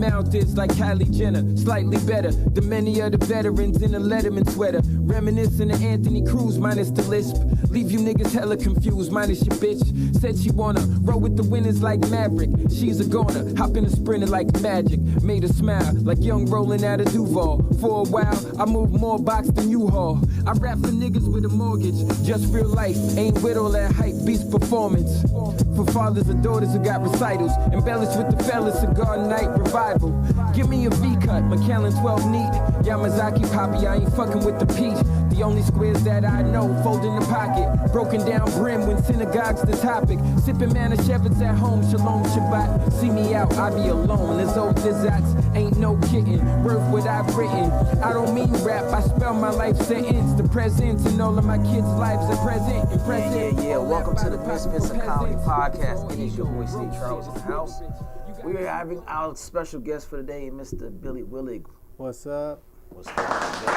mouth is like Kylie Jenner, slightly better than many of the veterans in a Letterman sweater. Reminiscent of Anthony Cruz minus the lisp. Leave you niggas hella confused minus your bitch. Said she wanna roll with the winners like Maverick. She's a goner, hop in a sprinter like magic. Made her smile like young rolling out of Duval. For a while, I moved more box than U-Haul. I rap for niggas with a mortgage, just real life. Ain't with all that hype, beast performance. For fathers and daughters who got recitals, embellished with the fellas, cigar night revival. Give me a V-cut, McAllen 12 neat. Yamazaki Poppy, I ain't fucking with the peach. The only squares that I know, fold in the pocket. Broken down brim when synagogue's the topic. Sipping Manischewitz at home, shalom Shabbat. See me out, I be alone. As old as Ox, ain't no kidding. Worth what I've written. I don't mean rap, I spell my life sentence. The present and all of my kids' lives are present. And present. Yeah. Welcome to the Misfits of Comedy podcast. It is your boy Steve Charles in the house. We are having our special guest for today, Mr. Billy Willig. What's up? What's going on, Billy?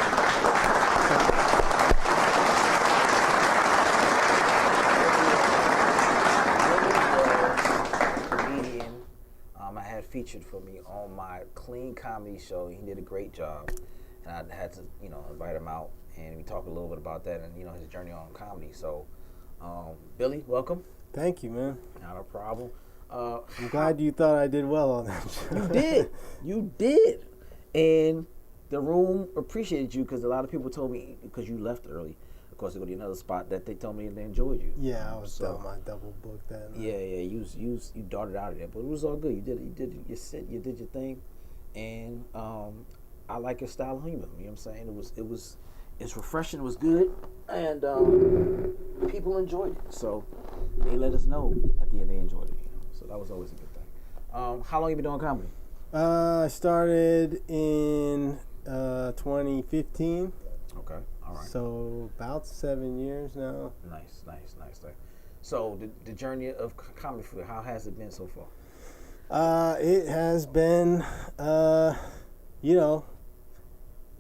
I had featured for me on my clean comedy show. He did a great job, and I had to, invite him out, and we talked a little bit about that and his journey on comedy. So, Billy, welcome. Thank you, man. Not a problem. I'm glad you thought I did well on that show. You did, and the room appreciated you because a lot of people told me because you left early. Of course, to go to another spot that they told me they enjoyed you. Yeah, I was my double book that night. Yeah, you darted out of there, but it was all good. You did your thing, and I like your style of humor. You know what I'm saying? It's refreshing. It was good, and people enjoyed it. So they let us know at the end they enjoyed it. So that was always a good thing. How long you been doing comedy? I started in 2015. Okay. All right. So about 7 years now. Nice. So the journey of comedy for you, how has it been so far? It has been,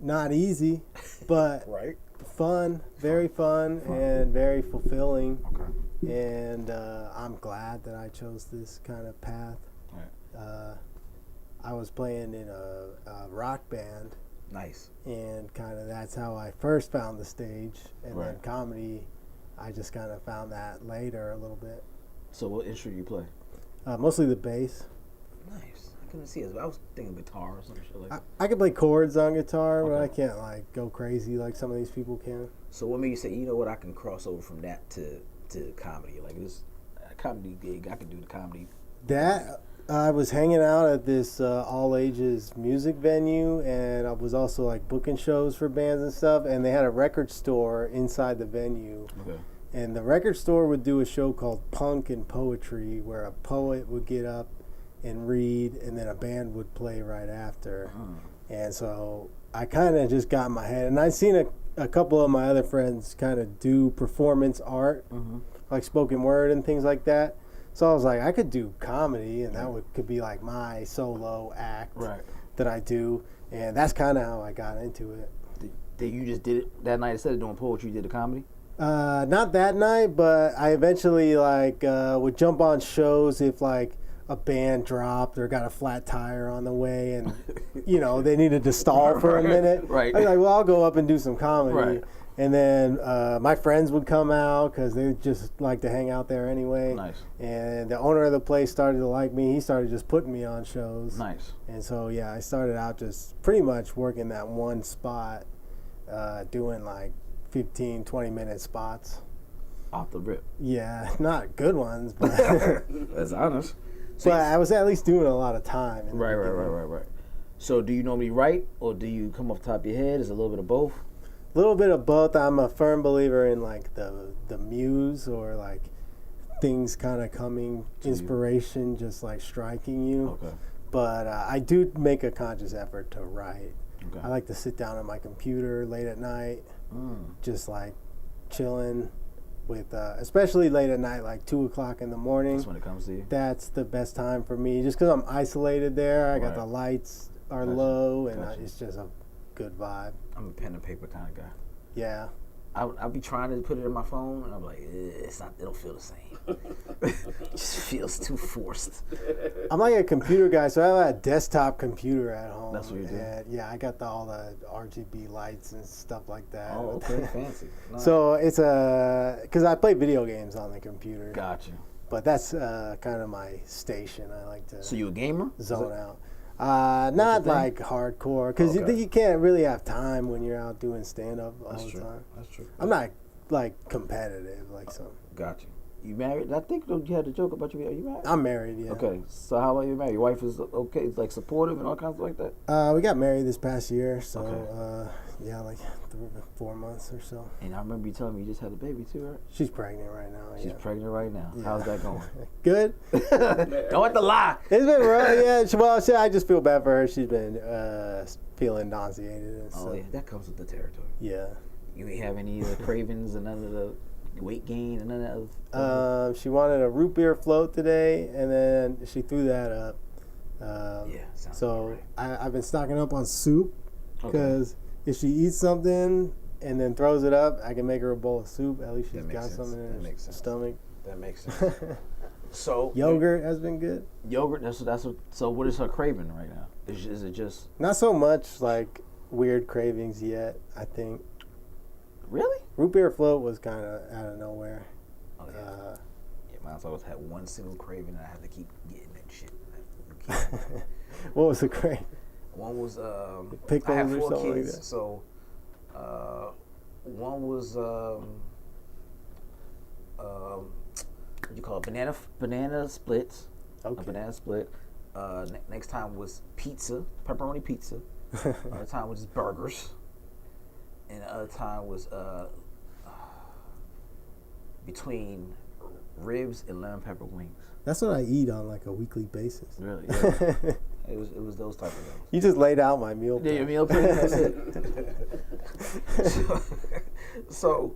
not easy, but right. Fun, very fun, and very fulfilling. Okay. And I'm glad that I chose this kind of path. Right. I was playing in a rock band. Nice. And kind of that's how I first found the stage. And right. then comedy, I just kind of found that later a little bit. So what instrument you play? Mostly the bass. Nice. I couldn't see it. I was thinking guitar or some shit like that. I can play chords on guitar, okay. but I can't like go crazy like some of these people can. So what made you say, you know what, I can cross over from that to comedy? Like this comedy gig, I can do the comedy. That I was hanging out at this all ages music venue, and I was also like booking shows for bands and stuff, and they had a record store inside the venue. Okay. And the record store would do a show called Punk and Poetry, where a poet would get up and read, and then a band would play right after. And so I kind of just got in my head, and I'd seen a couple of my other friends kind of do performance art, like spoken word and things like that. So I was like, I could do comedy, and that could be like my solo act that I do, and that's kind of how I got into it. Did you just did it that night instead of doing poetry? You did the comedy? Not that night, but I eventually would jump on shows if like a band dropped or got a flat tire on the way, and they needed to stall for a minute. Right. I was like, well, I'll go up and do some comedy. Right. And then my friends would come out because they just like to hang out there anyway. Nice. And the owner of the place started to like me. He started just putting me on shows. Nice. And so, yeah, I started out just pretty much working that one spot, doing like 15, 20-minute spots. Off the rip. Yeah, not good ones, but that's honest. So but I was at least doing a lot of time. Right. So do you normally write, or do you come off the top of your head? Is it a little bit of both? A little bit of both. I'm a firm believer in like the muse, or like things kind of coming, inspiration just like striking you. Okay. But I do make a conscious effort to write. Okay. I like to sit down at my computer late at night, just like chilling with, especially late at night, like 2 o'clock in the morning. That's when it comes to you? That's the best time for me, just because I'm isolated there. I got the lights are low, and it's just a good vibe. I'm a pen and paper kind of guy. Yeah. I'll be trying to put it in my phone, and I'm like, it's not. It don't feel the same. It just feels too forced. I'm like a computer guy, so I have a desktop computer at home. That's what you do? Yeah, I got all the RGB lights and stuff like that. Oh, okay, fancy. Nice. So it's because I play video games on the computer. Gotcha. But that's kind of my station. I like to. So you a gamer? Zone out. Not like hardcore, because you can't really have time when you're out doing stand-up all the time. That's true. I'm not like competitive like some. Gotcha. You married? I think you had a joke about you. Are you married? I'm married, yeah. Okay. So how long you married? Your wife is okay, like supportive and all kinds of like that? We got married this past year, so yeah, like 4 months or so. And I remember you telling me you just had a baby too, right? She's pregnant right now. She's pregnant right now. Yeah. How's that going? Good. Don't have to lie. It's been rough, yeah. Well, I just feel bad for her. She's been feeling nauseated and stuff. Oh, yeah, that comes with the territory. Yeah. You ain't have any cravings and none of the weight gain and none of that other She wanted a root beer float today, and then she threw that up. Sounds so right. I've been stocking up on soup, because if she eats something and then throws it up, I can make her a bowl of soup. At least she's got something in her stomach. That makes sense. So yogurt has been good. Yogurt. So what is her craving right now? Is it just not so much like weird cravings yet? I think. Really? Root beer float was kind of out of nowhere. Oh yeah. Mine's always had one single craving, and I had to keep getting that shit. What was the craving? One was pickles I have or 4 something kids, like that. so one was what you call it, banana splits. Okay. A banana split. Next time was pizza, pepperoni pizza. Another time was just burgers. And the other time was between ribs and lemon pepper wings. That's what I eat on like a weekly basis. Really? Yeah. It was those type of things. You just laid out my meal plan. Yeah, your meal plan. That's it. So,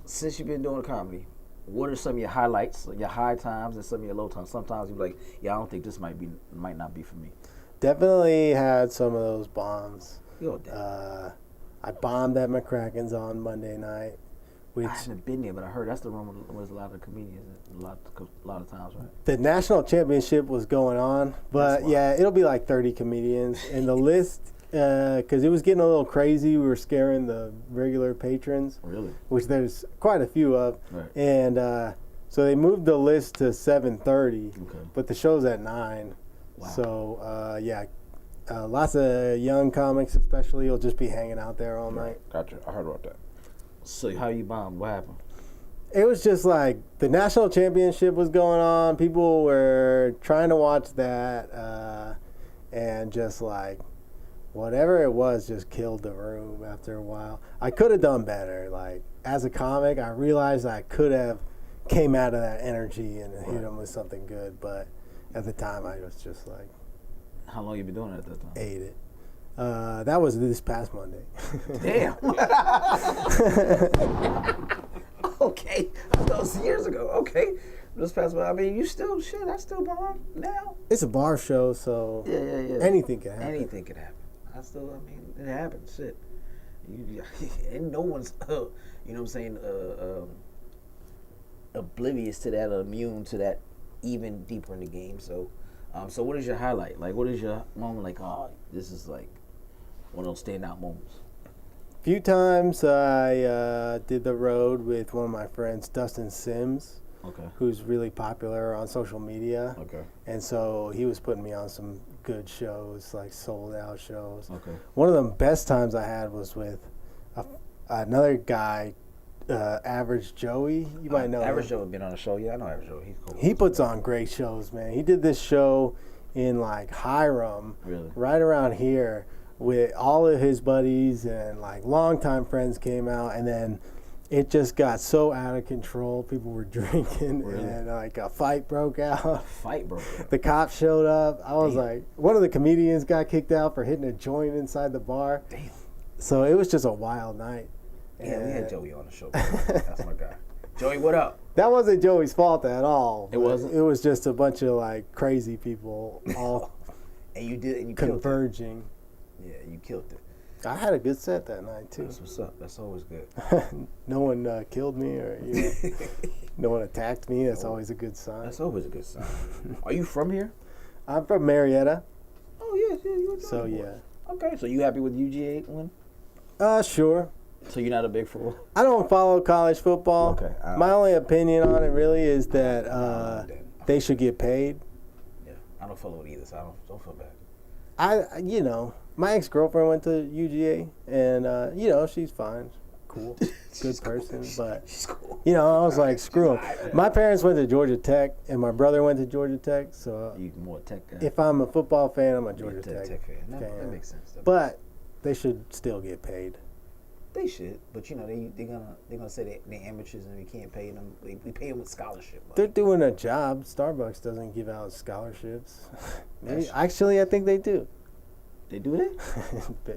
since you've been doing comedy, what are some of your highlights, your high times, and some of your low times? Sometimes you're like, I don't think this might not be for me. Definitely had some of those bombs. Yo, damn. I bombed at McCracken's on Monday night. Which I haven't been there, but I heard that's the room with a lot of comedians a lot of times, right? The national championship was going on, but yeah, it'll be like 30 comedians. And the list, because it was getting a little crazy, we were scaring the regular patrons. Really? Which there's quite a few of. Right. And so they moved the list to 7:30, but the show's at 9. Wow. So, yeah. Lots of young comics especially will just be hanging out there all night. Gotcha. I heard about that. So how you bombed? What happened? It was just like the national championship was going on. People were trying to watch that, and just like whatever it was just killed the room after a while. I could have done better. Like as a comic, I realized I could have came out of that energy and hit them with something good. But at the time, I was just like, how long you been doing it at that time? ate it. That was this past Monday. Damn. Okay. That was years ago. Okay. This past Monday. I mean, you still, shit, I still bomb now. It's a bar show, so Yeah. anything can happen. Anything can happen. I mean, it happens. Shit. And no one's, you know what I'm saying, oblivious to that or immune to that even deeper in the game. So, so what is your highlight? Like, what is your moment like, oh, this is like one of those standout moments? A few times I did the road with one of my friends, Dustin Sims, who's really popular on social media. Okay. And so he was putting me on some good shows, like sold out shows. Okay. One of the best times I had was with another guy, Average Joey. You might know Average him. Joe has been on the show. Yeah, I know Average Joe. He's cool. He puts on great shows, man. He did this show in like Hiram, right around here, with all of his buddies and like longtime friends came out, and then it just got so out of control. People were drinking, and like a fight broke out. The cops showed up. I was like, one of the comedians got kicked out for hitting a joint inside the bar. Damn. So it was just a wild night. Yeah, we had Joey on the show. That's my guy. Joey, what up? That wasn't Joey's fault at all. It wasn't? It was just a bunch of like crazy people all and you converging. Yeah, you killed it. I had a good set that night too. That's what's up. That's always good. No one killed me or no one attacked me. That's always a good sign. That's always a good sign. Are you from here? I'm from Marietta. Oh yeah, you were So talking yeah. about. Okay, so you happy with UGA win? Sure. So you're not a big fool? I don't follow college football. Okay. My only opinion on it really is that they should get paid. Yeah, I don't follow it either, so I don't feel bad. My ex-girlfriend went to UGA, and she's fine, cool, good person, but She's cool. I was like, screw them. My parents went to Georgia Tech, and my brother went to Georgia Tech, so You more tech guy. if I'm a football fan, I'm a You're Georgia a Tech fan. That fan. makes sense. But they should still get paid. They should, but they're gonna say they're amateurs and we can't pay them. We pay them with scholarship money. They're doing a job. Starbucks doesn't give out scholarships. That's- Actually, I think they do. They do that?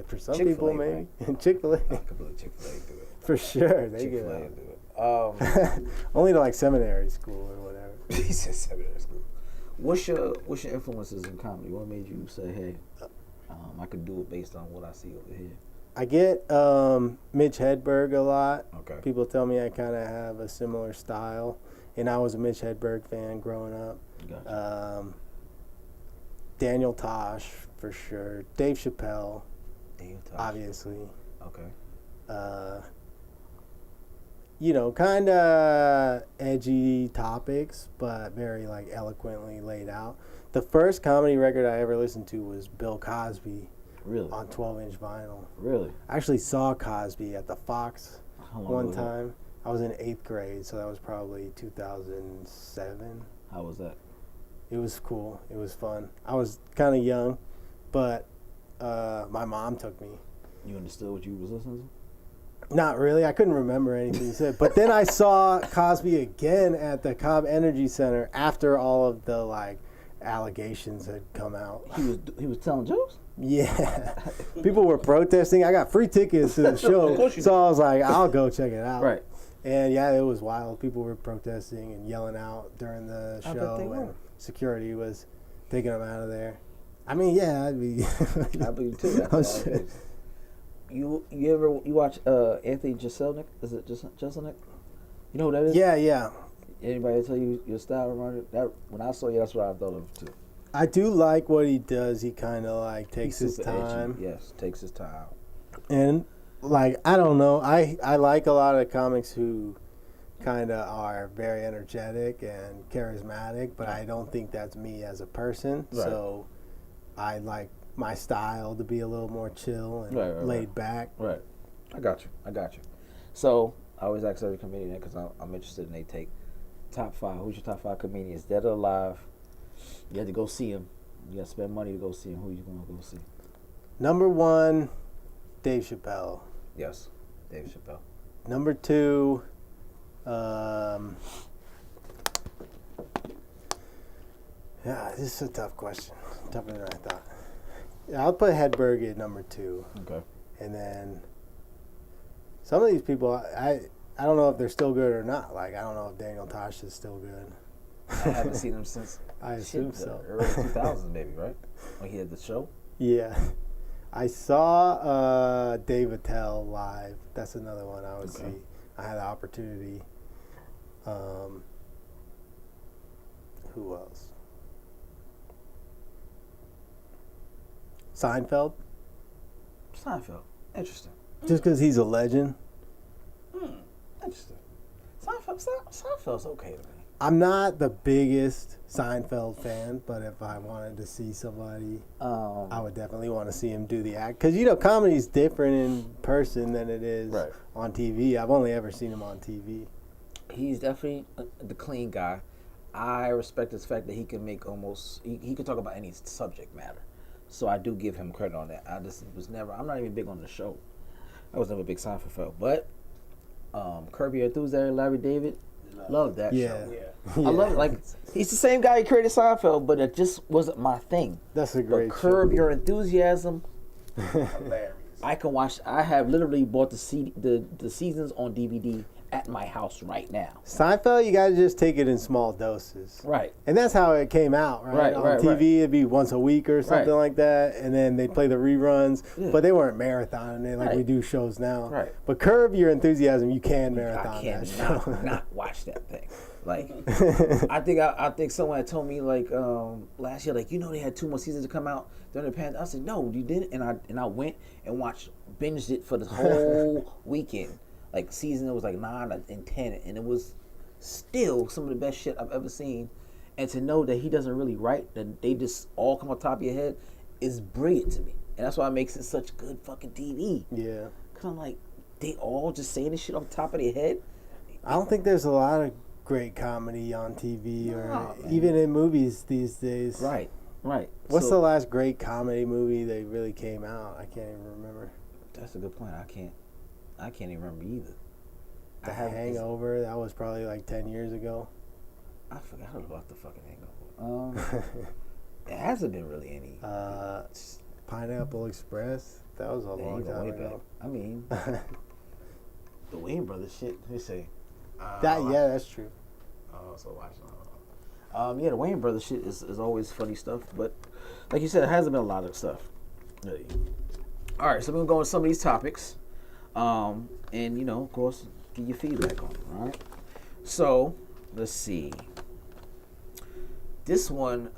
For some Chick-fil-A, people, maybe. Chick-fil-A. I could believe Chick-fil-A do it. For sure, they give Chick-fil-A out. do it. Only to like seminary school or whatever. He said seminary school. What's your influences in comedy? What made you say, hey, I could do it based on what I see over here? I get Mitch Hedberg a lot. Okay. People tell me I kind of have a similar style, and I was a Mitch Hedberg fan growing up. Gotcha. Daniel Tosh for sure. Dave Chappelle, Dave Tosh. obviously. Okay. Kind of edgy topics, but very like eloquently laid out. The first comedy record I ever listened to was Bill Cosby Really? on 12-inch vinyl. Really? I actually saw Cosby at the Fox How long one was that? time. I was in 8th grade, so that was probably 2007. How was that? It was cool. It was fun. I was kind of young, but my mom took me. You understood what you was listening to? Not really. I couldn't remember anything he said. But then I saw Cosby again at the Cobb Energy Center after all of the like allegations had come out. He was telling jokes? Yeah. People were protesting. I got free tickets to the show. Of course you So I was like, I'll go check it out. Right. And yeah, it was wild. People were protesting and yelling out during the I bet show, they and were. security was taking them out of there. I mean, yeah, I'd be. I believe too. That's Oh, all shit. it is. You watch Anthony Jeselnik? Is it Jeselnik? You know who that is? Yeah. Anybody tell you your style reminded that when I saw you, that's what I thought of too. I do like what he does. He kind of like takes He's his super time. edgy. Yes, takes his time. And like, I don't know. I like a lot of comics who kind of are very energetic and charismatic, but I don't think that's me as a person. Right. So I like my style to be a little more chill and laid back. Right. I got you. So I always ask every comedian because I'm interested in they take top 5. Who's your top 5 comedians, dead or alive? You had to go see them. You got to spend money to go see them. Who you going to go see? Number 1, Dave Chappelle. Yes, Dave Chappelle. Number 2, yeah, this is a tough question. Tougher than I thought. Yeah, I'll put Hedberg at number 2. Okay. And then some of these people, I don't know if they're still good or not. Like, I don't know if Daniel Tosh is still good. I haven't seen him since I assume so. early 2000s, maybe, right? When he had the show. Yeah. I saw Dave Attell live. That's another one I would see. I had the opportunity. Who else? Seinfeld. Interesting. Just because he's a legend. Interesting. Seinfeld's okay to me. I'm not the biggest Seinfeld fan, but if I wanted to see somebody, I would definitely want to see him do the act. Because, comedy's different in person than it is on TV. I've only ever seen him on TV. He's definitely the clean guy. I respect his fact that he can make he can talk about any subject matter. So I do give him credit on that. I'm not even big on the show. I was never a big Seinfeld fan. But Curb Your Enthusiasm, Larry David, love that show. Yeah. I love it. Like, he's the same guy who created Seinfeld, but it just wasn't my thing. That's a great Curb show. Your Enthusiasm, Hilarious. I can watch. I have literally bought the seasons on DVD at my house right now. Seinfeld, you gotta just take it in small doses. Right. And that's how it came out, right? On TV, it'd be once a week or something like that, and then they'd play the reruns, but they weren't marathoning it like we do shows now. Right. But Curb Your Enthusiasm, you can marathon I can't that show. not watch that thing. Like, I think someone had told me like last year, like, they had 2 more seasons to come out during the pandemic. I said, no, you didn't, and I went and binged it for the whole weekend. Like season, it was like 9 and 10, and it was still some of the best shit I've ever seen. And to know that he doesn't really write, that they just all come on top of your head, is brilliant to me. And that's why it makes it such good fucking TV. Yeah. Cause I'm like, they all just saying this shit off the top of their head. I don't think there's a lot of great comedy on TV or even in movies these days. Right. What's the last great comedy movie that really came out? I can't even remember. That's a good point. I can't even remember either. The Hangover, that was probably like 10 years ago. I forgot about the fucking Hangover. It hasn't been really any. Pineapple Express, that was a long time ago. I mean, the Wayne Brothers shit. They say. That's true. So watching. The Wayne Brothers shit is always funny stuff, but like you said, it hasn't been a lot of stuff. Really. All right, so we're gonna go on some of these topics, and of course, get your feedback on them. All right. So let's see. This one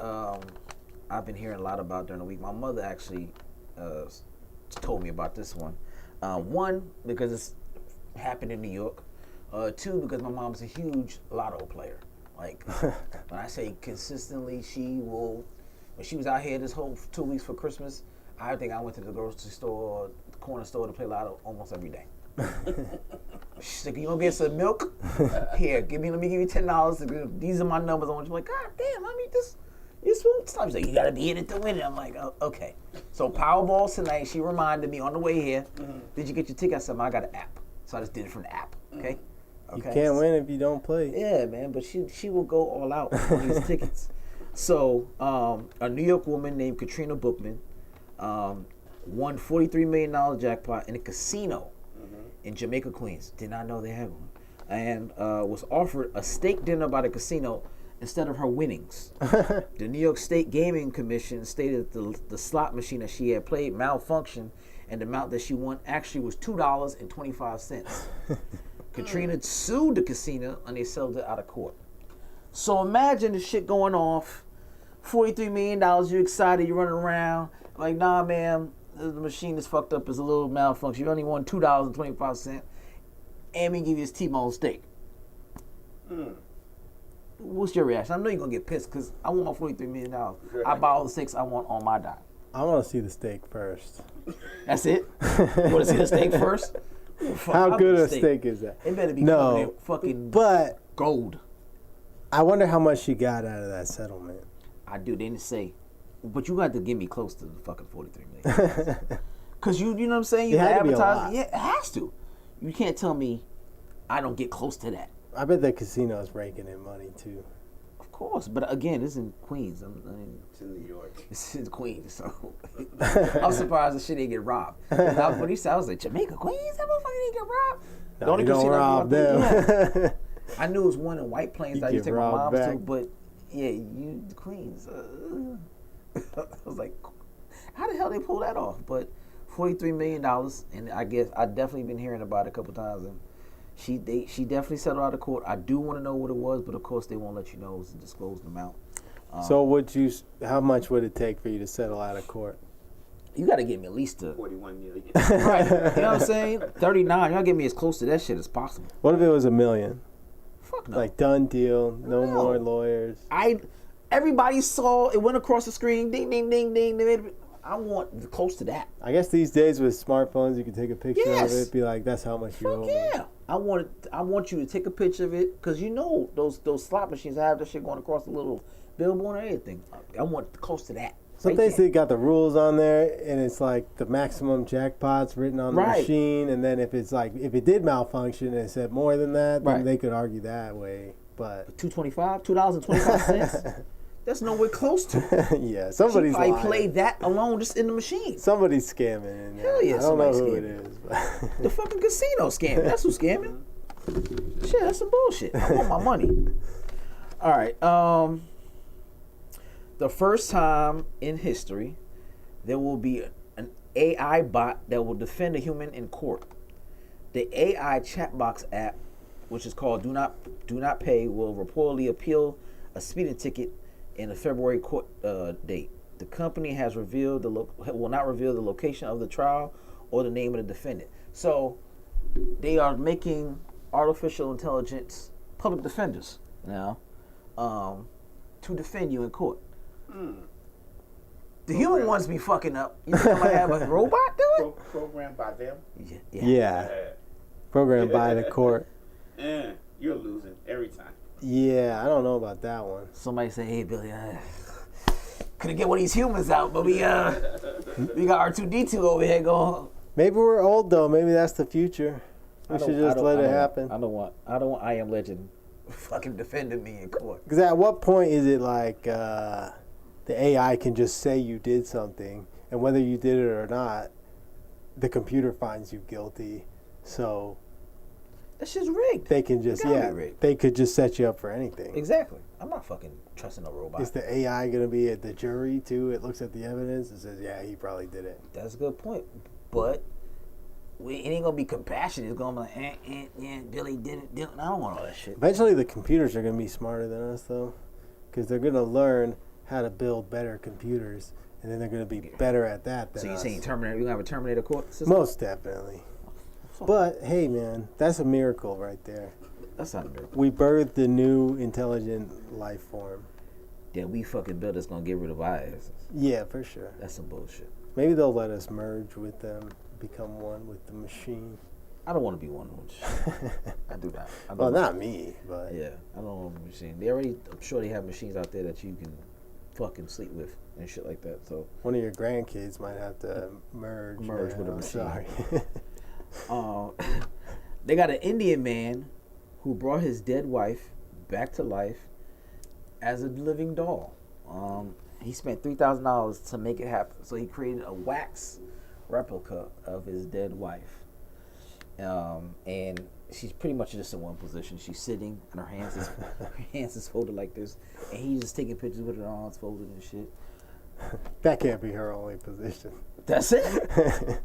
I've been hearing a lot about during the week. My mother actually told me about this one. One, because it's happened in New York. 2, because my mom's a huge lotto player. Like, when I say consistently, when she was out here this whole 2 weeks for Christmas, I think I went to the grocery store, the corner store to play lotto almost every day. She's like, you gonna get some milk? Here, let me give you $10. These are my numbers. I want you. I'm like, God damn, I need this. This one. She's like, you gotta be in it to win it. I'm like, oh, okay. So Powerball tonight, she reminded me on the way here, did you get your ticket? I said, I got an app. So I just did it from the app, okay? You can't win if you don't play. Yeah, man, but she will go all out on these tickets. So a New York woman named Katrina Bookman won $43 million jackpot in a casino in Jamaica, Queens. Did not know they had one. And was offered a steak dinner by the casino instead of her winnings. The New York State Gaming Commission stated that the slot machine that she had played malfunctioned, and the amount that she won actually was $2.25. Katrina sued the casino, and they settled it out of court. So imagine the shit going off, $43 million, you're excited, you're running around, like, nah, man, the machine is fucked up, it's a little malfunction, you only won $2.25, and we give you this T-bone steak. What's your reaction? I know you're going to get pissed, because I want my $43 million. I buy all the steaks I want on my dime. I want to see the steak first. That's it? You want to see the steak first? How good a steak is that? It better be fucking gold. I wonder how much she got out of that settlement. I do. They didn't say, but you got to get me close to the fucking $43 million. Because you know what I'm saying? You advertise. Yeah, it has to. You can't tell me I don't get close to that. I bet the casino's raking in money too. Of course, but again, it's in Queens. It's in New York. It's in Queens, so I'm surprised the shit didn't get robbed. When he said, I was like, Jamaica, Queens, that motherfucker didn't get robbed. No, you don't rob them. Yeah. I knew it was one in White Plains that I used to take my mom to, but yeah, Queens. I was like, how the hell they pull that off? But $43 million, and I guess I definitely been hearing about it a couple times, and she definitely settled out of court. I do want to know what it was, but of course they won't let you know to disclose the amount. So how much would it take for you to settle out of court? You got to get me at least to $41 million. Right. You know what I'm saying? 39. Y'all get me as close to that shit as possible. What if it was $1 million? Fuck no. Like done deal, no more lawyers. Everybody saw it, went across the screen, ding, ding, ding, ding. I want close to that. I guess these days with smartphones, you can take a picture of it, be like, "That's how much you owe." Yeah, I want you to take a picture of it, because you know those slot machines have that shit going across the little billboard and everything. I want close to that. Some days they got the rules on there, and it's like the maximum jackpots written on the machine, and then if it did malfunction and it said more than that, then they could argue that way. But $2.25. That's nowhere close to. Yeah, somebody's lying. I played that alone just in the machine. Somebody's scamming. Hell yeah, I don't know who it is. But the fucking casino scamming. That's who's scamming. Shit, that's some bullshit. I want my money. All right. The first time in history, there will be an AI bot that will defend a human in court. The AI chatbox app, which is called Do Not Pay, will reportedly appeal a speeding ticket in a February court date. The company has revealed will not reveal the location of the trial or the name of the defendant. So they are making artificial intelligence public defenders now to defend you in court. The human ones be fucking up. You think I might have a robot do it? Programmed by them. Yeah. Programmed by the court. You're losing every time. Yeah, I don't know about that one. Somebody say, "Hey, Billy, couldn't get one of these humans out, but we got R2D2 over here going." Maybe we're old though. Maybe that's the future. We should just let it happen. I don't want I Am Legend fucking defending me in court. Because at what point is it like the AI can just say you did something, and whether you did it or not, the computer finds you guilty. So that shit's rigged. They can just they could just set you up for anything. Exactly. I'm not fucking trusting a robot. Is the AI gonna be at the jury too? It looks at the evidence and says, yeah, he probably did it. That's a good point, but it ain't gonna be compassionate. It's gonna be like, yeah, Billy did it. I don't want all that shit. Eventually, the computers are gonna be smarter than us though, because they're gonna learn how to build better computers, and then they're gonna be better at that than us. So you're saying Terminator? You gonna have a Terminator court system? Most definitely. But hey, man, that's a miracle right there. That's not a miracle. We birthed a new intelligent life form. Yeah, we fucking built that's gonna get rid of biases. Yeah, for sure. That's some bullshit. Maybe they'll let us merge with them, become one with the machine. I don't want to be one with machine. I do not. Well, not me, but yeah, I don't want a machine. I'm sure they have machines out there that you can fucking sleep with and shit like that. So one of your grandkids might have to merge with a machine. Sorry. They got an Indian man who brought his dead wife back to life as a living doll. He spent $3,000 to make it happen. So he created a wax replica of his dead wife. And she's pretty much just in one position. She's sitting and her hands is folded like this, and he's just taking pictures with her arms folded and shit. That can't be her only position. That's it.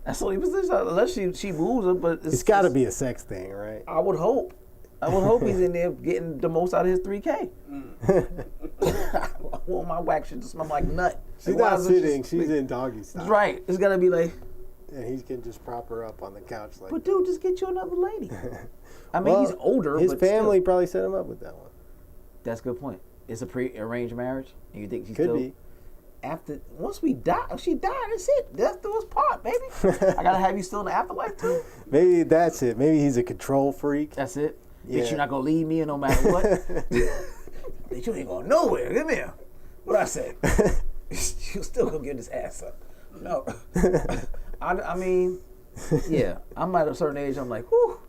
That's the only position, unless she moves her. But it's got to be a sex thing, right? I would hope. He's in there getting the most out of his $3K. I want my wax shit to smell like nut. She's not sitting. She's in doggy style. Right. It's gotta be like. And he can just prop her up on the couch like. But dude, just get you another lady. I mean, he's older. His but family still. Probably set him up with that one. That's a good point. It's a pre-arranged marriage, and you think she's could still be. Once we die, if she died, that's it. Death do us part, baby. I gotta have you still in the afterlife too. Maybe that's it. Maybe he's a control freak. That's it. Yeah. Bitch, you're not gonna leave me no matter what. Bitch, you ain't going nowhere. Come here. What I say? You still gonna get this ass up. No. I mean, yeah. I'm at a certain age, I'm like, whew.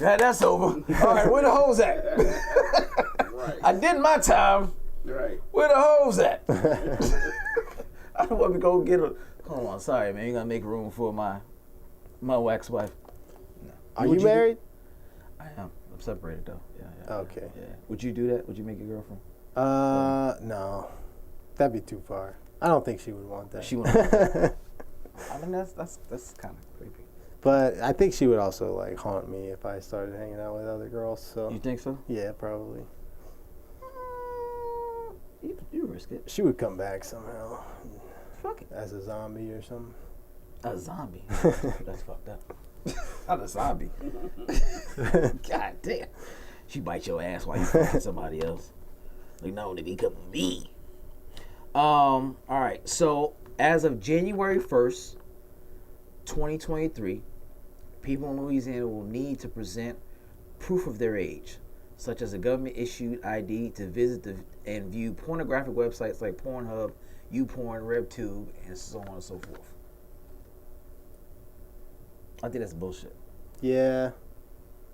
Yeah, that's over. All right, where the hoes at? Right. I did my time. Right. Where the hoes at? I don't want to go get her. Hold on, sorry, man. You gotta make room for my wax wife. No. Are you married? I am. I'm separated though. Yeah. Okay. Yeah. Would you do that? Would you make your girlfriend? No. That'd be too far. I don't think she would want that. She wouldn't want that. I mean, that's kind of creepy. But I think she would also like haunt me if I started hanging out with other girls. So you think so? Yeah, probably. You risk it. She would come back somehow. Fuck it. As a zombie or something. A zombie? That's fucked up. Not a zombie. God damn. She bites your ass while you fucking somebody else. Like, no, they become me. All right. So, as of January 1st, 2023, people in Louisiana will need to present proof of their age, such as a government-issued ID to visit and view pornographic websites like Pornhub, YouPorn, RedTube, and so on and so forth. I think that's bullshit. Yeah,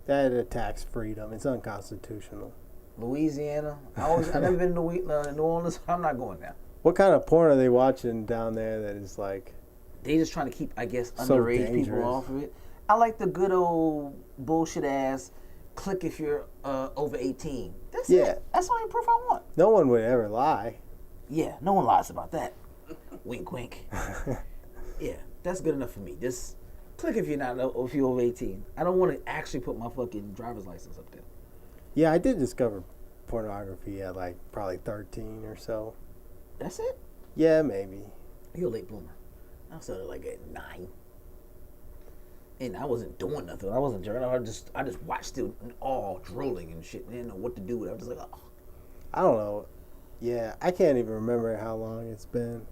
that attacks freedom. It's unconstitutional. Louisiana, I've never been to New Orleans. I'm not going there. What kind of porn are they watching down there that is like? They just trying to keep, I guess, so underage dangerous. people off of it. I like the good old bullshit ass click if you're over 18. That's it. That's the only proof I want. No one would ever lie. Yeah, no one lies about that. Wink, wink. Yeah, that's good enough for me. Just click if you're over 18. I don't want to actually put my fucking driver's license up there. Yeah, I did discover pornography at like probably 13 or so. That's it? Yeah, maybe. You're a late bloomer. I started like at 9. And I wasn't doing nothing. I wasn't jerking. I just watched it all drooling and shit. I didn't know what to do with it. I was just like, oh. I don't know. Yeah, I can't even remember how long it's been.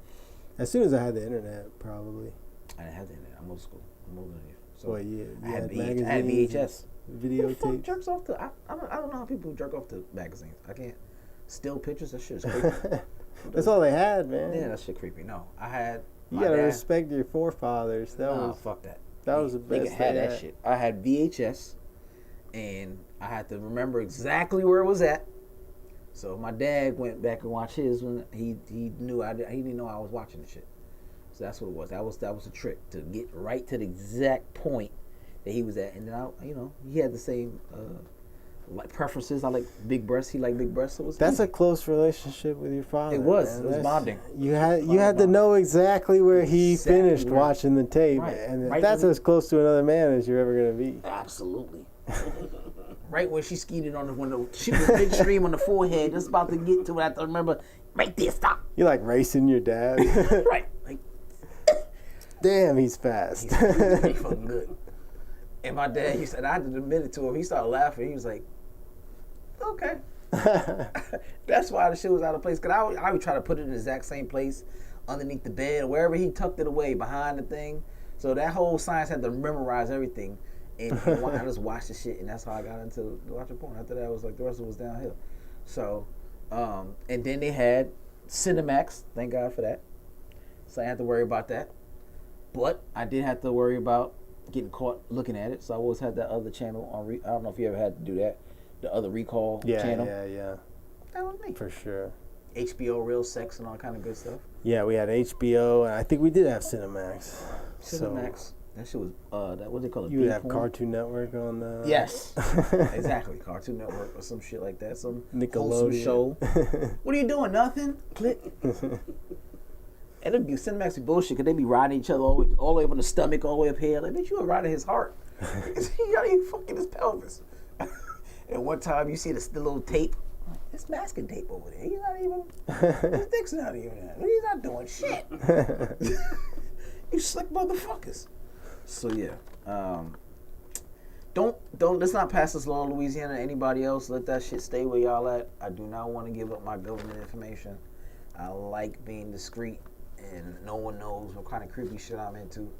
As soon as I had the internet, probably. I didn't have the internet. I'm old school. I'm older than you. So Well, yeah, I had magazines, VHS. Who the fuck videotape. jerks off to? I don't know how people jerk off to magazines. I can't. Still pictures. That shit is creepy. That's all they had, man. Yeah, that shit creepy. No, I had. You gotta respect your forefathers. Fuck that. That was the best. Nigga had that shit. I had VHS, and I had to remember exactly where it was at. So my dad went back and watched his when he knew he didn't know I was watching the shit. So that's what it was. That was a trick to get right to the exact point that he was at, and then he had the same like preferences. I like big breasts. He liked big breasts. So That's a close relationship with your father. It was. Man. It was bonding. You had to know exactly where he finished where- watching the tape, Right. and Right that's when- as close to another man as you're ever gonna be. Absolutely. Right when she skeeted when the shit was big stream on the forehead, just about to get to it. I have to remember right there. Stop. You're like racing your dad. Right. Like, Damn, he's fast. he's fucking good. And my dad, he said, I had to admit it to him. He started laughing. He was like, okay. That's why the shit was out of place. Because I would try to put it in the exact same place underneath the bed or wherever he tucked it away behind the thing. So that whole science had to memorize everything. And I just watched the shit, and that's how I got into watching porn. After that, it was like the rest of it was downhill. So, and then they had Cinemax. Thank God for that. So I didn't have to worry about that. But I did have to worry about getting caught looking at it. So I always had that other channel on. I don't know if you ever had to do that. The other Recall channel. Yeah. That was me. For sure. HBO Real Sex and all kind of good stuff. Yeah, we had HBO, and I think we did have Cinemax. Cinemax. That shit was that what they call it. You would have Cartoon Network on the. Yes, exactly. Cartoon Network or some shit like that. Some Nickelodeon show. What are you doing? Nothing. Click. And it'd be Cinemax be bullshit because they be riding each other all the way up on the stomach, all the way up here. Like, bitch, you were riding his heart. You got you fucking his pelvis. And one time you see the little tape. It's masking tape over there. He's not even. His dick's not even there. He's not doing shit. You slick motherfuckers. So yeah, don't let's not pass this law in Louisiana to anybody else. Let that shit stay where y'all at. I do not want to give up my government information. I like being discreet, and no one knows what kind of creepy shit I'm into.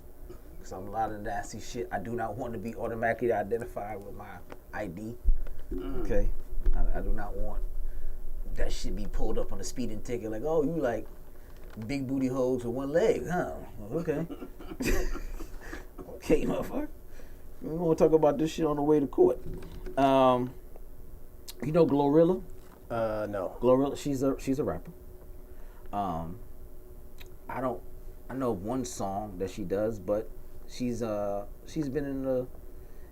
Because I'm a lot of nasty shit. I do not want to be automatically identified with my ID. Okay, I do not want that shit be pulled up on a speeding ticket. Like, oh, you like big booty hoes with one leg, huh? Okay. Okay, motherfucker. We're gonna talk about this shit on the way to court. You know GloRilla? No. GloRilla, she's a rapper. I know one song that she does, but she's been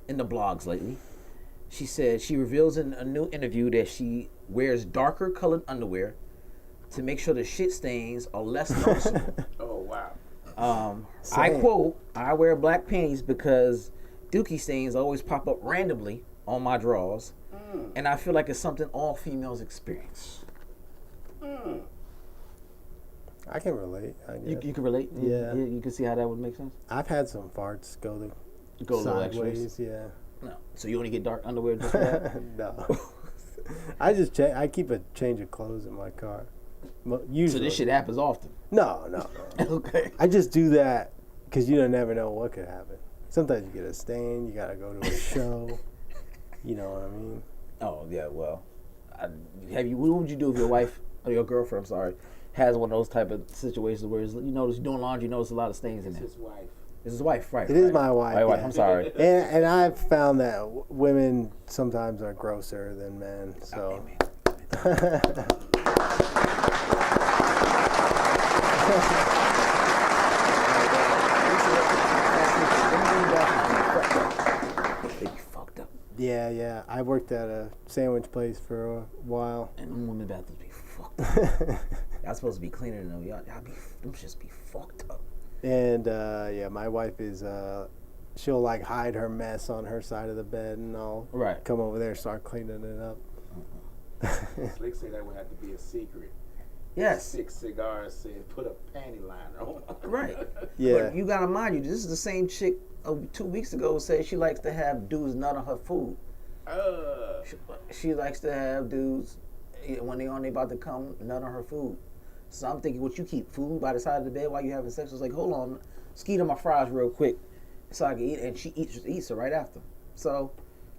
in the blogs lately. She said she reveals in a new interview that she wears darker colored underwear to make sure the shit stains are less noticeable. Oh, wow. I quote, I wear black panties because dookie stains always pop up randomly on my drawers, and I feel like it's something all females experience. I can relate. I guess. You can relate? Yeah. You can see how that would make sense? I've had some farts go Go a little extra. sideways. Yeah. No. So you only get dark underwear just for that? No. I just I keep a change of clothes in my car. Usually. So this shit happens often? No. Okay. I just do that because you don't never know what could happen. Sometimes you get a stain. You gotta go to a show. You know what I mean? Oh yeah. Well, what would you do if your wife or your girlfriend, I'm sorry, has one of those type of situations where you notice you're doing laundry, you notice a lot of stains in there? It's his wife. It's his wife, right? It is my wife. My wife. Yeah. I'm sorry. And I've found that women sometimes are grosser than men. So. Yeah. I worked at a sandwich place for a while. And them women's bathrooms be fucked up. Y'all supposed to be cleaner than them. Them just be fucked up. And my wife is she'll like hide her mess on her side of the bed, and I'll come over there and start cleaning it up. Slick say that would have to be a secret. Yes. 6 cigars said put a panty liner on. Right. Yeah. But you gotta mind you, this is the same chick 2 weeks ago said she likes to have dudes nut on her food. She likes to have dudes when they about to come nut on her food. So I'm thinking, what you keep food by the side of the bed while you having sex? I was like, hold on, skeet on my fries real quick so I can eat. And she eats it right after. So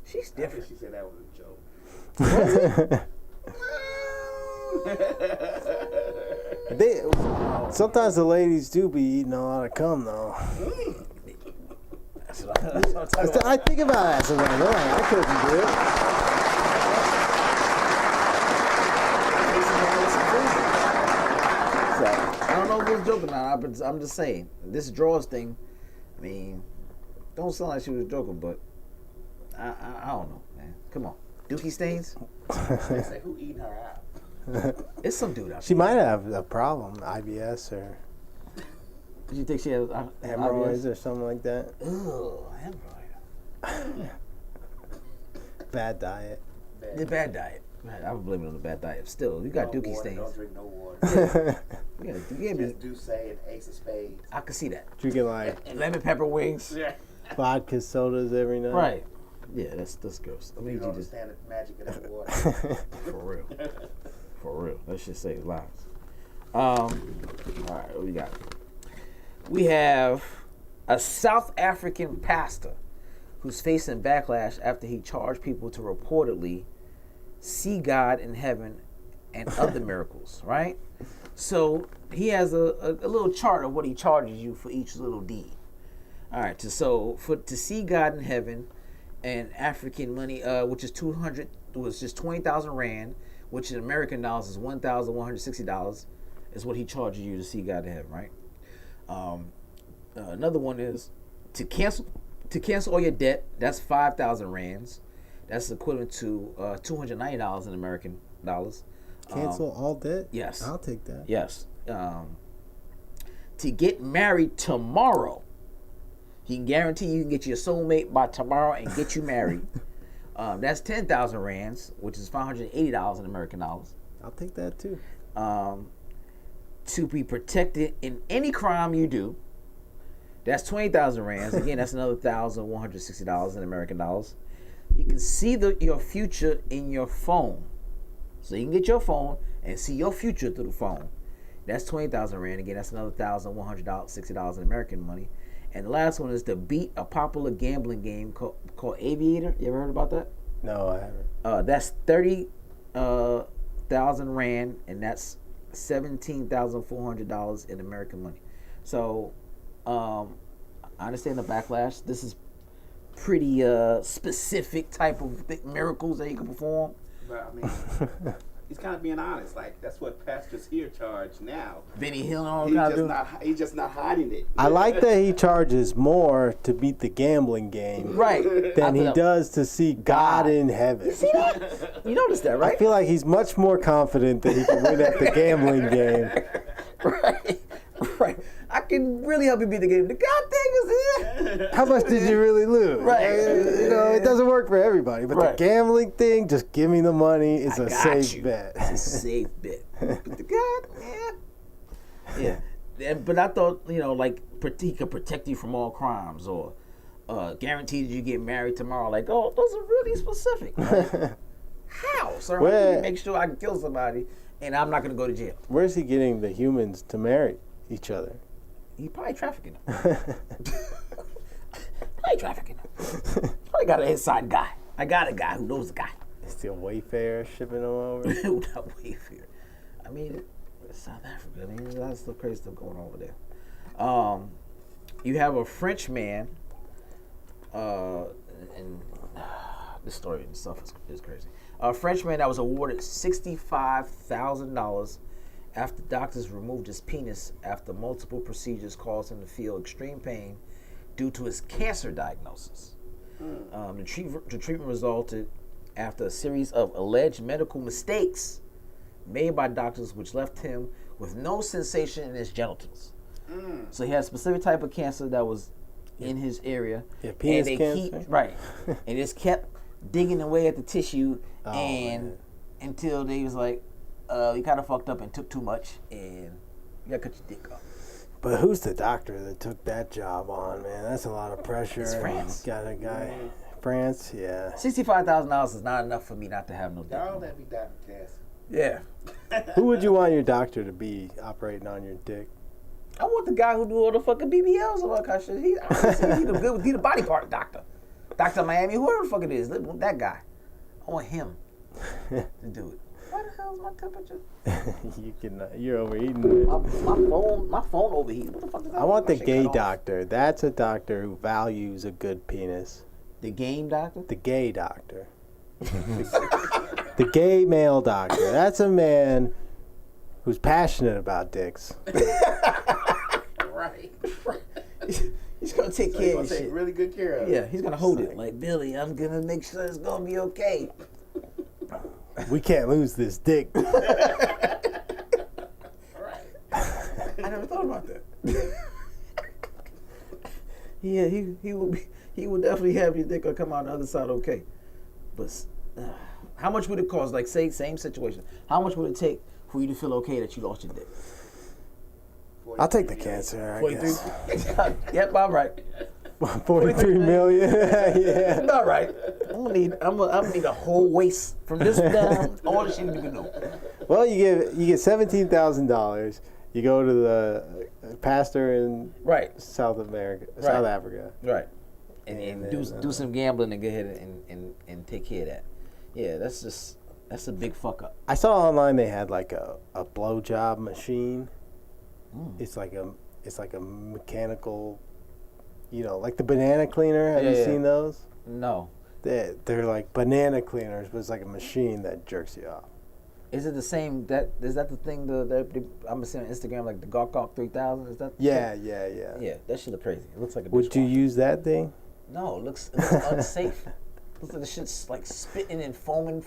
she's different. I think she said that was a joke. Sometimes the ladies do be eating a lot of cum though. That's what I'm talking about. I think about that sometimes. I couldn't do it. I don't know if it was joking or not, but I'm just saying, this drawers thing, I mean, don't sound like she was joking, but I don't know, man. Come on. Dookie stains? They say, who eating her out? It's some dude out She there. might have a problem, IBS or Do you think she has hemorrhoids or something like that. Ugh, hemorrhoid. Bad diet. The bad diet. I would blame it on the bad diet. Still, you got dookie water, stains. Don't drink no water. Yeah, you can't be. Just do say an ace of spades. I can see that. Drinking like Lemon pepper wings. Yeah. vodka sodas every night. Right. Yeah, that's gross. I You mean, don't you just understand the magic of that water. for real. For real. That shit saves lives. All right, what we got? We have a South African pastor who's facing backlash after he charged people to reportedly see God in heaven and other miracles, right? So he has a little chart of what he charges you for each little deed. All right, to see God in heaven and African money, which is 20,000 rand, which in American dollars is $1,160, is what he charges you to see God in heaven, right? Another one is to cancel all your debt. That's 5,000 rands. That's equivalent to $290 in American dollars. Cancel all debt? Yes. I'll take that. Yes. To get married tomorrow. He can guarantee you can get your soulmate by tomorrow and get you married. That's 10,000 rands, which is $580 in American dollars. I'll take that too. To be protected in any crime you do. That's 20,000 rands. Again, that's another $1,160 in American dollars. You can see your future in your phone. So you can get your phone and see your future through the phone. That's 20,000 rand. Again, that's another $1,160 in American money. And the last one is to beat a popular gambling game called Aviator. You ever heard about that? No, I haven't. That's 30,000 rand, and that's $17,400 in American money. So, I understand the backlash. This is pretty specific type of miracles that you can perform. But I mean, he's kind of being honest. Like that's what pastors here charge now. Benny Hill and all that. He's just not hiding it. I like that he charges more to beat the gambling game Right. than he does to see God in heaven. See that? You noticed that, right? I feel like he's much more confident that he can win at the gambling game. Right. I can really help you beat the game. The God thing is here. How much did you really lose? Right. It doesn't work for everybody, but Right. the gambling thing, just give me the money. It's I a got safe you. bet. It's a safe bet. But the God, yeah. But I thought, like, he could protect you from all crimes or guaranteed you get married tomorrow. Like, oh, those are really specific. Right? How, sir? How can you make sure I can kill somebody and I'm not going to go to jail? Where's he getting the humans to marry each other? He probably trafficking them. Probably got an inside guy. I got a guy who knows the guy. Still Wayfair shipping them over. Not Wayfair. I mean, South Africa. I mean, that's the crazy stuff going on over there. You have a French man, and this story itself is crazy. A French man that was awarded $65,000 after doctors removed his penis after multiple procedures caused him to feel extreme pain due to his cancer diagnosis. The treatment resulted after a series of alleged medical mistakes made by doctors, which left him with no sensation in his genitals. So he had a specific type of cancer that was in his area. Yeah, penis cancer. And just kept digging away at the tissue, Man. until they was like, you kind of fucked up and took too much, and you gotta cut your dick off. But who's the doctor that took that job on, man? That's a lot of pressure. It's France. Got a guy. France, yeah. $65,000 is not enough for me not to have no dick. Y'all let me die, Cass. Yeah. Who would you want your doctor to be operating on your dick? I want the guy who do all the fucking BBLs and all that kind of shit. He the body part doctor. Dr. Miami, whoever the fuck it is, that guy. I want him to do it. Why the hell is my temperature? You're overeating it. My phone overheated. What the fuck is that? I want the My shit gay cut off. doctor. That's a doctor who values a good penis. The game doctor? The gay doctor. The gay male doctor. That's a man who's passionate about dicks. Right. He's gonna take So care you're of gonna his take shit. really good care of it. Yeah, he's gonna hold it. Like, Billy, I'm gonna make sure it's gonna be okay. We can't lose this dick. Right. I never thought about that. Yeah, he will definitely have your dick or come out the other side okay. But how much would it cost? Like, say, same situation. How much would it take for you to feel okay that you lost your dick? I'll take the cancer, I guess. Yep, all right. 43 million. Yeah. All right. I'm gonna need a whole waist from this down. All the shit you can do. Well, you get $17,000. You go to the pastor in Right. South Africa. Right. And And do then, do some gambling and go ahead and take care of that. Yeah, that's a big fuck up. I saw online they had like a blowjob machine. It's like a mechanical, like the banana cleaner. Have you seen those? No. They're like banana cleaners, but it's like a machine that jerks you off. Is it the same? Is that the thing? I'm seeing on Instagram, like the Gawk 3000. Is that? Yeah. Yeah, that shit look crazy. It looks like a. Would you dishwasher. this that thing? No, it looks unsafe. Looks like the shit's like spitting and foaming.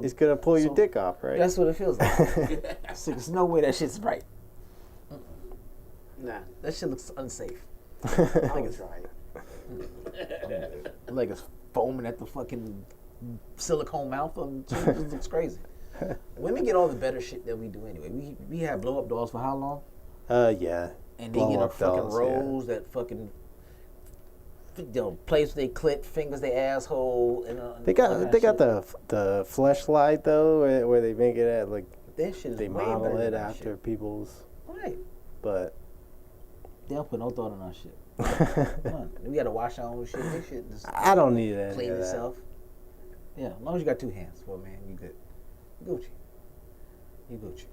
It's gonna pull your dick off, right? That's what it feels like. So there's no way that shit's right. Nah. That shit looks unsafe. I was right. Like it's foaming at the fucking silicone mouth. It looks crazy. Women get all the better shit that we do anyway. We have blow up dolls for how long? Yeah. And they get a Blow-up fucking dolls, rose that fucking plays with their clit, fingers their asshole, and They got the fleshlight though, where they make it at like that shit is they way model better it than our after shit. people's, Right. but They don't put no thought in our shit. Come on. We gotta wash our own shit. This shit just I don't need any clean of that. itself. Yeah, as long as you got two hands for it, man, you good. You Gucci. You Gucci.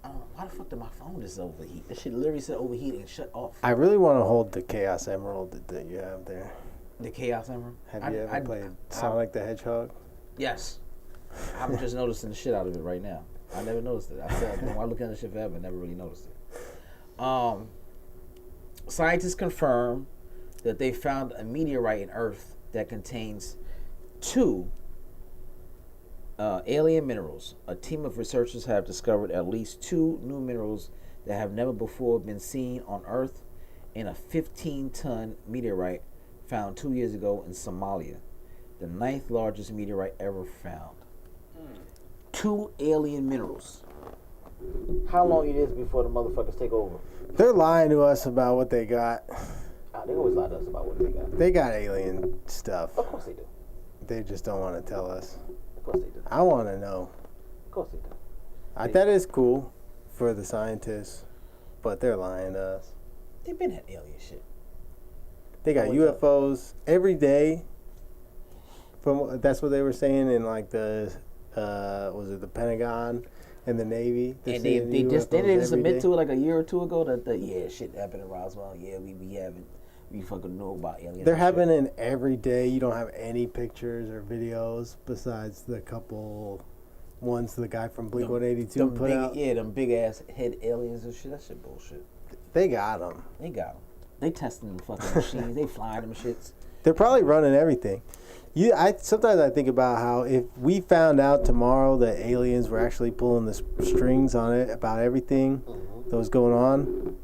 I don't know why the fuck did my phone just overheat? That shit literally said overheat and shut off. I really want to hold the Chaos Emerald that you have there. The Chaos Emerald. Have you ever played Sonic the Hedgehog? Yes. I'm just noticing the shit out of it right now. I never noticed it. I said I've been looking at this shit forever, never really noticed it. Scientists confirm that they found a meteorite in Earth that contains two alien minerals. A team of researchers have discovered at least two new minerals that have never before been seen on Earth in a 15-ton meteorite found 2 years ago in Somalia, the 9th largest meteorite ever found. Two alien minerals. How long it is before the motherfuckers take over? They're lying to us about what they got. They always lie to us about what they got. They got alien stuff. Of course they do. They just don't want to tell us. Of course they do. I want to know. Of course they do. That is cool for the scientists, but they're lying to us. They've been at alien shit. They got UFOs every day. That's what they were saying in like the was it the Pentagon and the Navy? And they just admit to it like a year or two ago that shit happened in Roswell. Yeah, we fucking know about aliens. They're happening every day. You don't have any pictures or videos besides the couple ones the guy from Blink-182 put out. Yeah, them big ass head aliens and shit. That shit bullshit. They got them. They got them. They testing the fucking machines. They flying them shits. They're probably running everything. Sometimes I think about how if we found out tomorrow that aliens were actually pulling the strings on it about everything that was going on,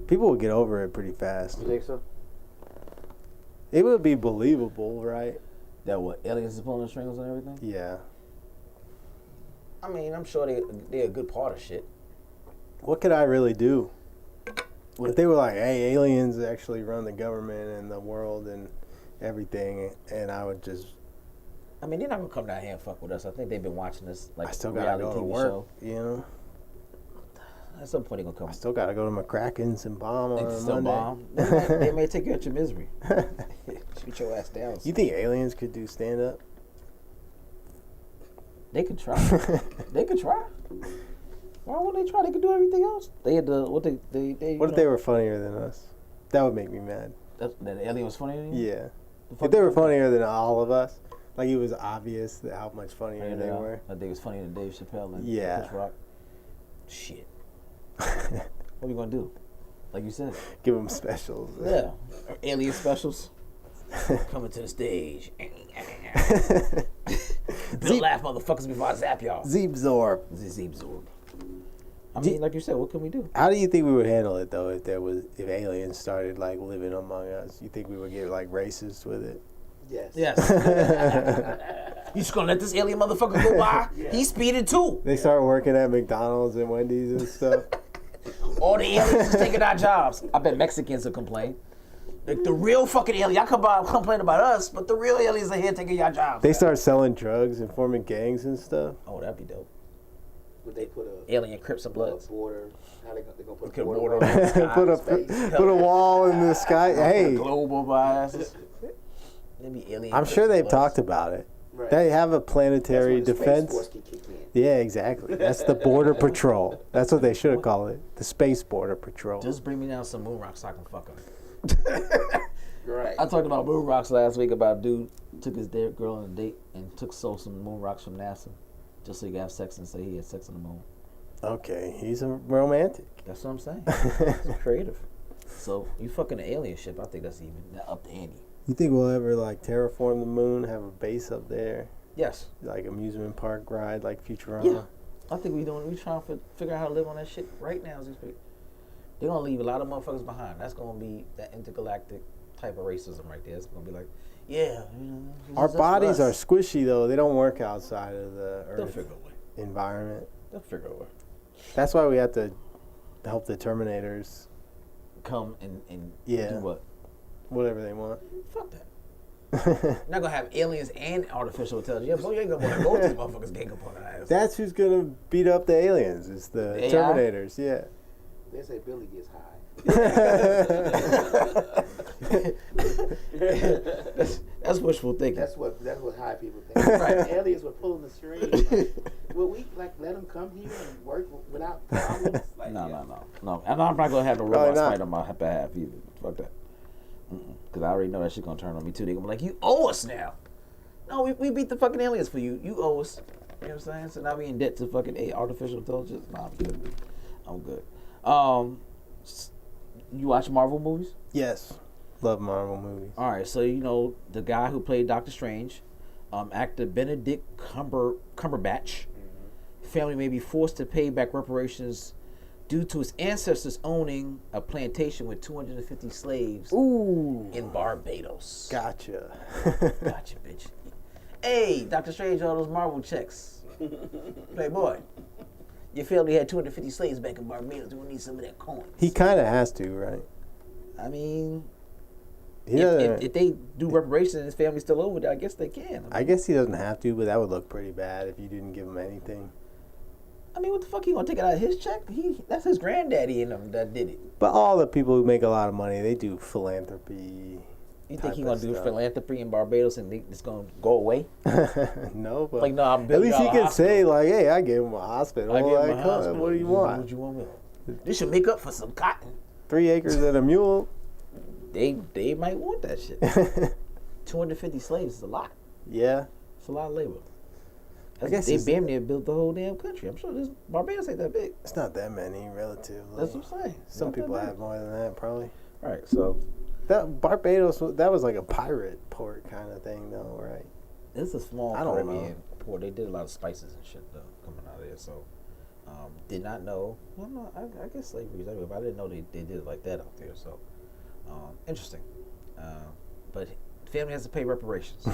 people would get over it pretty fast. You think so? It would be believable, right? That what, aliens is pulling the strings and everything? Yeah. I mean, I'm sure they're a good part of shit. What could I really do? If they were like, hey, aliens actually run the government and the world and everything, and I would just... I mean, they're not going to come down here and fuck with us. I think they've been watching this, like, I still gotta go to work, show. you know? At some point, they're going to come. I still gotta go to McCracken's and bomb on a Still Monday. bomb. They may take you out your misery. Shoot your ass down. You think aliens could do stand-up? They could try. They could try. Why wouldn't they try? They could do everything else. They had the what they What if they were funnier than us? That would make me mad. That the alien was funnier than you? Yeah. If they were funnier than all of us, like it was obvious that how much funnier they were. Like they was funnier than Dave Chappelle and Yeah. Chris Rock. Shit. What are you gonna do? Like you said. Give them specials. Yeah. Alien specials. Coming to the stage. Don't laugh, motherfuckers, before I zap y'all. Zeebzorb. Zeebzorb. I mean, like you said, what can we do? How do you think we would handle it though if aliens started like living among us? You think we would get like racist with it? Yes. Yes. You just gonna let this alien motherfucker go by? Yeah. He's speeding too. They start working at McDonald's and Wendy's and stuff. All the aliens is taking our jobs. I bet Mexicans will complain. Like the real fucking alien, y'all complain about us, but the real aliens are here taking y'all jobs. They start selling drugs and forming gangs and stuff. Oh, that'd be dope. Would they put a Alien Crips and Bloods? border? How they gonna put Put a a border? border on the sky, put space. a wall in the sky. Hey, Global biases. Maybe alien. I'm Crips sure and they've Bloods. talked about it. Right. They have a planetary That's when the defense. Space Force can kick in. Yeah, exactly. That's the Border Patrol. That's what they should have called it. The Space Border Patrol. Just bring me down some moon rocks so I can fuck them. Right. I talked about moon rocks last week about a dude took his girl on a date and stole some moon rocks from NASA just so he could have sex and say he had sex on the moon. Okay, he's a romantic. That's what I'm saying. It's creative. So you fucking an alien ship, I think that's even up to ante. You think we'll ever like terraform the moon, have a base up there, Yes. like amusement park ride, like Futurama? Yeah. I think we trying to figure out how to live on that shit right now as we speak. They're gonna leave a lot of motherfuckers behind. That's gonna be that intergalactic type of racism right there. It's gonna be like, yeah, Our bodies are squishy though; they don't work outside of the They'll Earth figure a way. environment. They'll figure a way. That's why we have to help the Terminators, Come and Yeah. do what? whatever they want. Fuck that. You're not gonna have aliens and artificial intelligence. Yeah, boy, you ain't gonna want to go to these motherfuckers gang up on our ass. That's who's gonna beat up the aliens. It's the AI? Terminators. Yeah. They say Billy gets high. That's wishful thinking. That's what high people think. Right. Aliens were pulling the string. Like, will we like let them come here and work without problems? Like, No. And I'm not gonna have no Probably robots not. fight on my behalf either. Fuck that. Because I already know that shit gonna turn on me too. They gonna be like, you owe us now. No, we beat the fucking aliens for you. You owe us. You know what I'm saying? So now we in debt to fucking artificial intelligence. Nah, I'm good. You watch Marvel movies? Yes. Love Marvel movies. All right, so you know the guy who played Doctor Strange, actor Benedict Cumberbatch. Family may be forced to pay back reparations due to his ancestors owning a plantation with 250 slaves in Barbados. Gotcha. Gotcha, bitch. Hey, Doctor Strange, all those Marvel checks. Playboy. Your family had 250 slaves back in Barbados. We need some of that coin. He kind of has to, right? I mean, He if doesn't. they do reparations and his family's still over there, I guess they can. I guess he doesn't have to, but that would look pretty bad if you didn't give him anything. I mean, what the fuck? He gonna take it out of his check? That's his granddaddy and them that did it. But all the people who make a lot of money, they do philanthropy. You think he type gonna of do stuff. philanthropy in Barbados and it's gonna go away? No, but Like, no, I'm at building least he y'all a can hospital. say like, "Hey, I gave him a hospital. I give him Like, a come on, hospital. what do you want? What you want me? This should make up for some cotton. 3 acres and a mule." They might want that shit. 250 slaves is a lot. Yeah, It's a lot of labor. I guess they it's- damn near built the whole damn country. I'm sure this Barbados ain't that big. it's not that many relatively. That's what I'm saying. Some Not that people big. have more than that, probably. All right, so That Barbados, that was like a pirate port kind of thing, though, right? It's a small I don't Caribbean know. port. They did a lot of spices and shit though coming out of there. So, did not know. Well, no, I guess slavery is everywhere, but I didn't know they did it like that out there. So, interesting. But family has to pay reparations.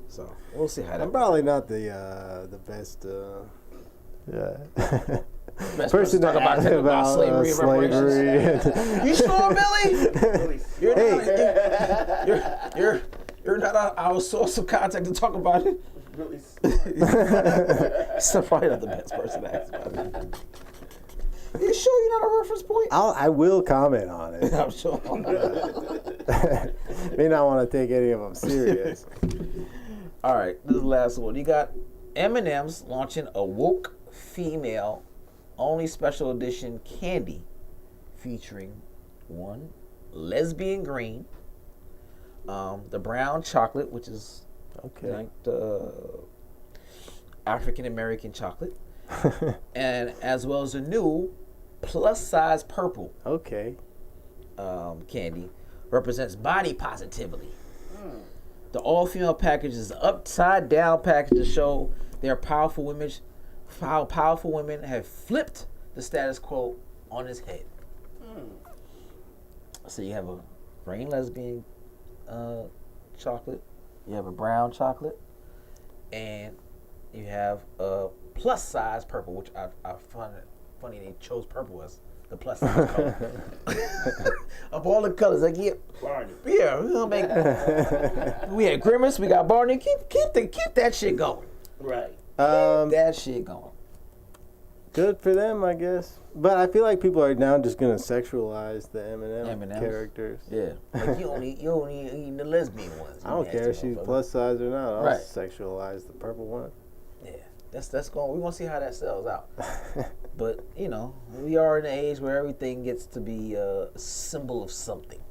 So we'll see how that. I'm probably not the best. Yeah. Best person to talk about slavery and reparations. You sure, Billy? You're not our source of contact to talk about it. Really So probably not the best person to ask about it. You sure you're not a reference point? I will comment on it. I'm sure. May not want to take any of them serious. All right, this is the last one. You got M&M's launching a woke female only special edition candy featuring one lesbian green, the brown chocolate, which is like the African American chocolate, and as well as a new plus size purple. Okay. Candy represents body positivity. The all-female package is an upside-down package to show their powerful women, how powerful women have flipped the status quo on its head. So you have a green lesbian chocolate, you have a brown chocolate, and you have a plus-size purple, which I find it funny they chose purple as the plus size color. Of all the colors, like Barney. yeah, we're gonna make. We had Grimace, we got Barney. Keep that shit going. Right. Keep that shit going. Good for them, I guess. But I feel like people are now just gonna sexualize the M&M M&Ms? characters. Yeah, like you only eat the lesbian ones. I don't care if she's plus size or not. I'll Right. sexualize the purple one. Yeah, that's going. We want to see how that sells out. But you know, we are in an age where everything gets to be a symbol of something.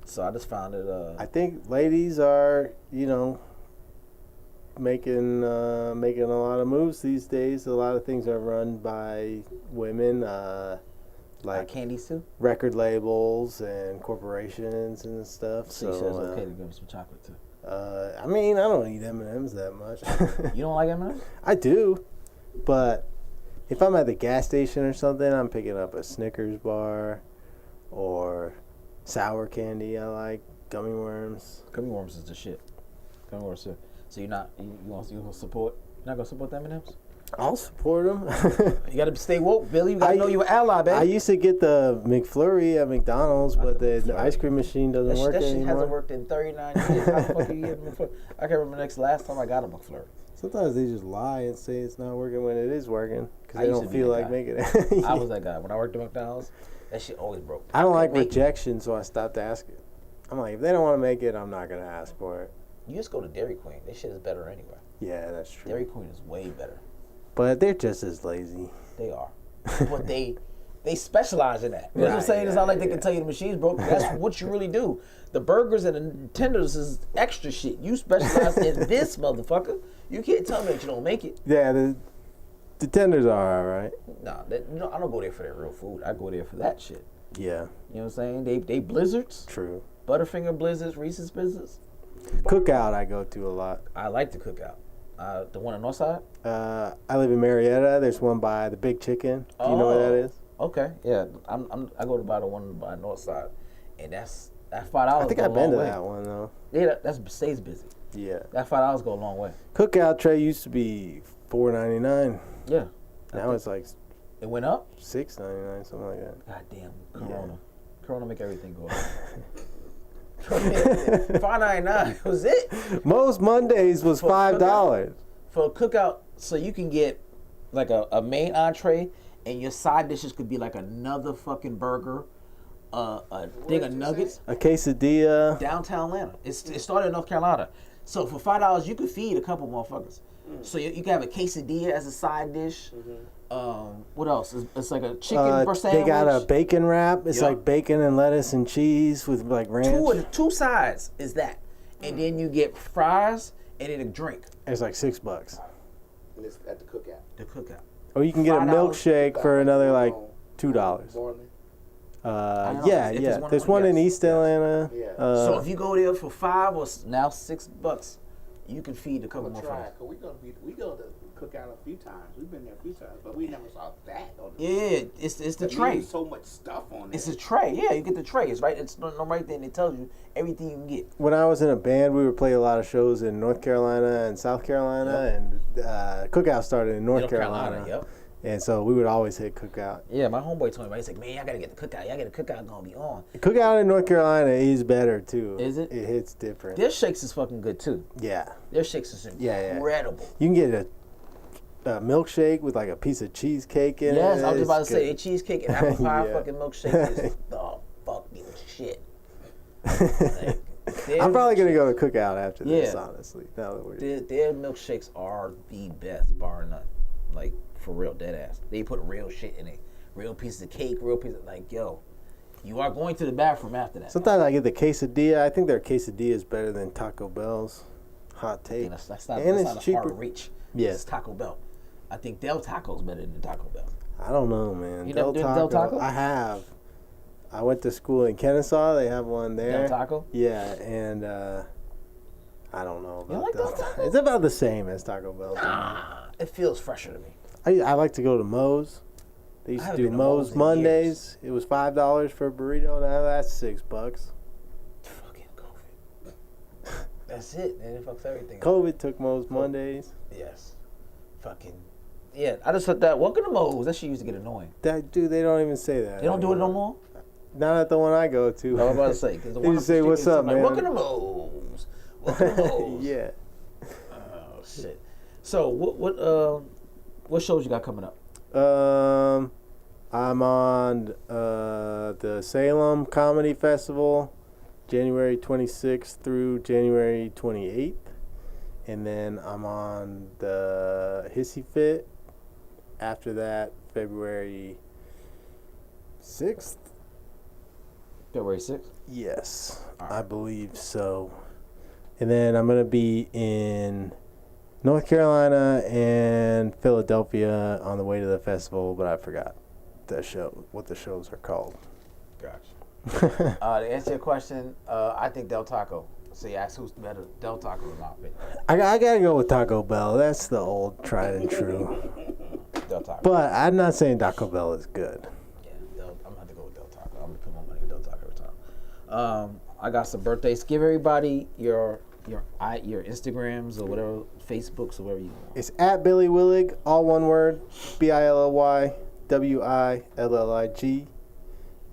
So I just found it. I think ladies are, making a lot of moves these days. A lot of things are run by women, like candies too. record labels and corporations and stuff. So she says it's okay to give them some chocolate too. I mean, I don't eat M&Ms that much. You don't like M&Ms? I do, but if I'm at the gas station or something, I'm picking up a Snickers bar or sour candy. I like gummy worms. Gummy worms is the shit. Gummy worms too. So you gonna support? You're not gonna support the M&Ms? I'll support them. You gotta stay woke, Billy. You gotta know you're an ally, baby. I used to get the McFlurry at McDonald's, but the ice cream machine doesn't work that shit anymore. hasn't worked in 39 years. How the fuck are you getting McFlurry? I can't remember the last time I got a McFlurry. Sometimes they just lie and say it's not working when it is working because they used don't to be feel that like guy. making it. I was that guy. When I worked at McDonald's, that shit always broke. I don't like Make it. rejection, so I stopped asking. I'm like, if they don't want to make it, I'm not going to ask for it. You just go to Dairy Queen. That shit is better anyway. Yeah, that's true. Dairy Queen is way better. But they're just as lazy. They are. But they specialize in that. You know what I'm saying? It's not like they can tell you the machine's broke. That's what you really do. The burgers and the tenders is extra shit. You specialize in this, motherfucker. You can't tell me that you don't make it. Yeah, the tenders are all right. Nah, I don't go there for their real food. I go there for that shit. Yeah, You know what I'm saying? They Blizzards, true. Butterfinger Blizzards, Reese's Blizzards. Cookout I go to a lot. I like the Cookout. The one on North Side? I live in Marietta. There's one by the Big Chicken. Do you know where that is? Okay, yeah. I go to buy the one by North Side, and that's that $5. I think go a I've been to long way. that one though. Yeah, that stays busy. Yeah. That $5 go a long way. Cookout tray used to be $4.99. Yeah. Now it's like It went up? $6.99, something like that. God damn, Corona. Yeah. Corona make everything go up. $5.99 was it. Most Mondays was For $5. For a Cookout, so you can get like a main entree, and your side dishes could be like another fucking burger, a thing of nuggets. A quesadilla. Downtown Atlanta. It started in North Carolina. So for $5, you could feed a couple motherfuckers. So you can have a quesadilla as a side dish. What else? It's like a chicken sandwich. They got a bacon wrap. It's Yup. like bacon and lettuce and cheese with like ranch. Two sides is that. And then you get fries and then a drink. It's like $6. And it's at the Cookout. The Cookout. Or you can get a $5. milkshake for another like $2. Borland. Yeah. There's one in East Atlanta. Yeah. So if you go there for $5 or now $6, you can feed a couple more friends. Cause we go to Cookout a few times. We've been there a few times, but we never saw that. Yeah, it's the tray. There's so much stuff on there. It's a tray. Yeah, you get the tray. It's right. It's no right there, and it tells you everything you can get. When I was in a band, we would play a lot of shows in North Carolina and South Carolina, and Cookout started in North Carolina. Yep. And so we would always hit Cookout. Yeah, my homeboy told me, he's like, man, I gotta get the Cookout. I got the Cookout gonna be on. Cookout in North Carolina is better too. Is it? It hits different. Their shakes is fucking good too. Yeah. Their shakes is incredible. You can get a milkshake with like a piece of cheesecake in it. Yes, I was about to say a cheesecake and apple pie fucking milkshake is the fucking shit. I'm probably gonna go to Cookout after this, honestly. Now that we're their milkshakes are the best, bar none. Like for real, dead ass. They put real shit in it, real pieces of cake, real pieces. Like yo, you are going to the bathroom after that. Sometimes I get the quesadilla. I think their quesadilla is better than Taco Bell's. Hot take. That's not cheaper. hard to reach. Yeah, it's Taco Bell. I think Del Taco's better than Taco Bell. I don't know, man. You never did Del Taco? I have. I went to school in Kennesaw. They have one there. Del Taco? Yeah, and I don't know about you like Del Taco? It's about the same as Taco Bell. It feels fresher to me. I like to go to Moe's. They used to do Moe's Mondays. It was $5 for a burrito. Now that's $6. Fucking COVID. That's it, man. It fucks everything. COVID took Moe's Mondays. Yes. Fucking. Yeah, I just heard that. Welcome to Moe's. That shit used to get annoying. Dude, they don't even say that. They don't do it no more? Not at the one I go to. I was about to say. The they just say, what's up, man? Welcome to Moe's. Welcome to Moe's. Yeah. Oh, shit. So, what shows you got coming up? I'm on the Salem Comedy Festival, January 26th through January 28th. And then I'm on the Hissy Fit after that, February 6th. February 6th? Yes, right. I believe so. And then I'm going to be in North Carolina and Philadelphia on the way to the festival, but I forgot what the shows are called. Gotcha. To answer your question, I think Del Taco. So you ask who's better, Del Taco or not? I gotta go with Taco Bell. That's the old tried and true. Del Taco. But I'm not saying Taco Bell is good. Yeah, I'm gonna have to go with Del Taco. I'm gonna put my money on Del Taco every time. I got some birthdays. Give everybody your Instagrams or whatever, Facebooks or whatever you want. It's at Billy Willig, all one word, BILLYWILLIG.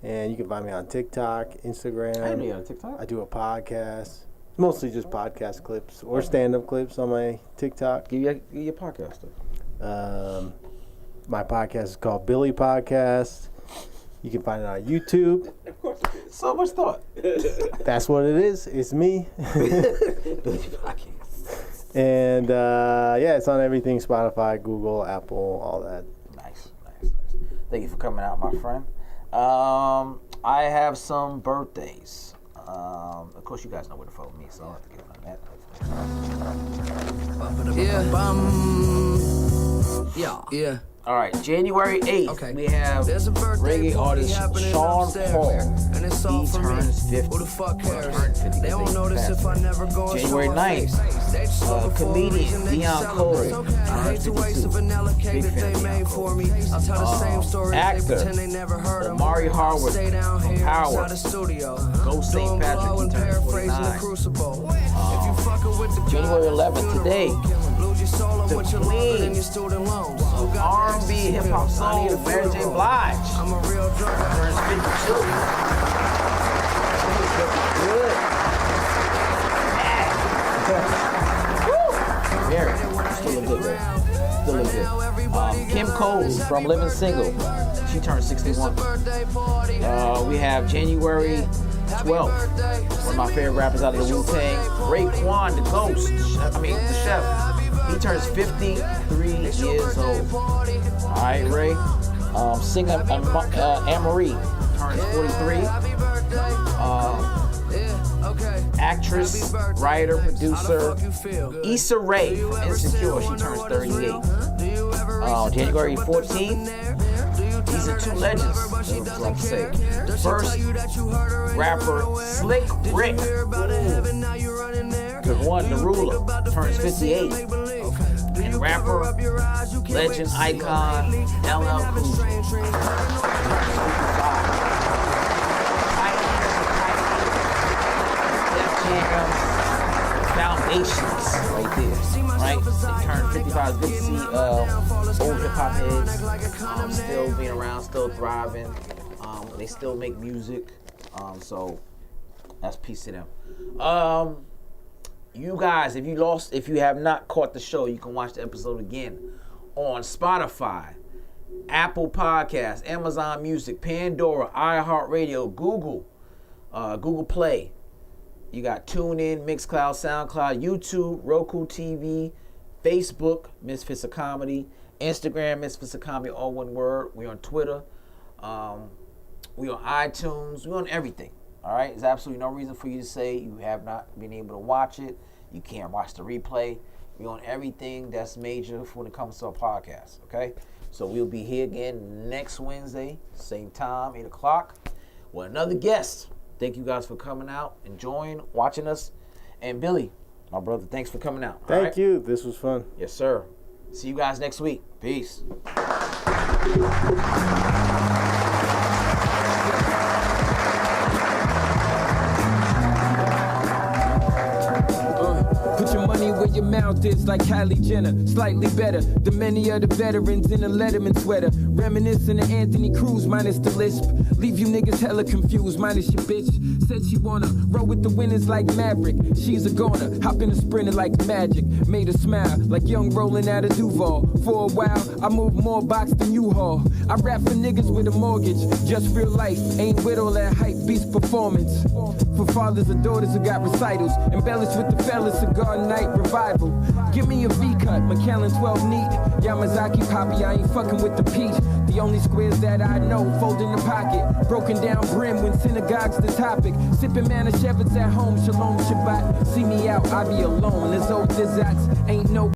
And you can find me on TikTok, Instagram. I know you on TikTok. I do a podcast. Mostly just podcast clips or stand-up clips on my TikTok. Give your podcast stuff. My podcast is called Billy Podcast. You can find it on YouTube. Of course it is. So much thought. That's what it is. It's me. Billy Podcast. And it's on everything: Spotify, Google, Apple, all that. Nice. Thank you for coming out, my friend. I have some birthdays. Of course, you guys know where to follow me, so I don't have to get on that. Yeah. All right, January 8th, we have reggae artist Sean Paul. He turns 50. They won't notice if I never go. January 9th, comedian Dion Cole turns 52. Big fan of actor Omari Harwood from Power. Go St. Patrick, he turns 49. January 11th, today, the queen of R&B, hip-hop soul, Mary J. Blige, turns 52. Good. Mary, still look good, man. Still look good. Kim Cole from Living Single, she turned 61. We have January 12th, one of my favorite rappers out of the Wu-Tang, Raekwon, the Ghost, the Chef. He turns 53 years old. All right, Ray. Singer Anne-Marie turns 43. Actress, writer, producer Issa Rae from Insecure. She turns 38. January 14th, These are two legends. That's what I'm about to say. First rapper, Slick Rick. The one, GloRilla, turns 58. And rapper, legend, icon, LL Cool J. Foundations right there, right? They turned 55. It's good to see old hip hop heads still being around, still thriving. They still make music, so that's peace to them. You guys, if you have not caught the show, you can watch the episode again on Spotify, Apple Podcasts, Amazon Music, Pandora, iHeartRadio, Google Play. You got TuneIn, Mixcloud, SoundCloud, YouTube, Roku TV, Facebook, Misfits of Comedy, Instagram, Misfits of Comedy, all one word. We're on Twitter. We're on iTunes. We're on everything. All right? There's absolutely no reason for you to say you have not been able to watch it. You can't watch the replay. We're on everything that's major when it comes to a podcast. Okay? So we'll be here again next Wednesday, same time, 8 o'clock, with another guest. Thank you guys for coming out, enjoying, watching us. And Billy, my brother, thanks for coming out. Thank you. This was fun. Yes, sir. See you guys next week. Peace. Put your money where your mouth is, like Kylie Jenner, slightly better than many of the veterans in a Letterman sweater. Reminiscent of Anthony Cruz, minus the lisp. Leave you niggas hella confused, minus your bitch. Said she wanna roll with the winners like Maverick. She's a goner, hop in a sprinter like magic. Made her smile like young rolling out of Duval. For a while, I moved more box than U-Haul. I rap for niggas with a mortgage, just real life. Ain't with all that hype beast performance. For fathers and daughters who got recitals, embellished with the fellas, cigar night revival. Give me a V-cut, McKellen 12 neat. Yamazaki Poppy, I ain't fucking with the peach. The only squares that I know, fold in the pocket. Broken down brim when synagogue's the topic. Sipping Manischewitz at home, Shalom Shabbat. See me out, I be alone. As old as ain't no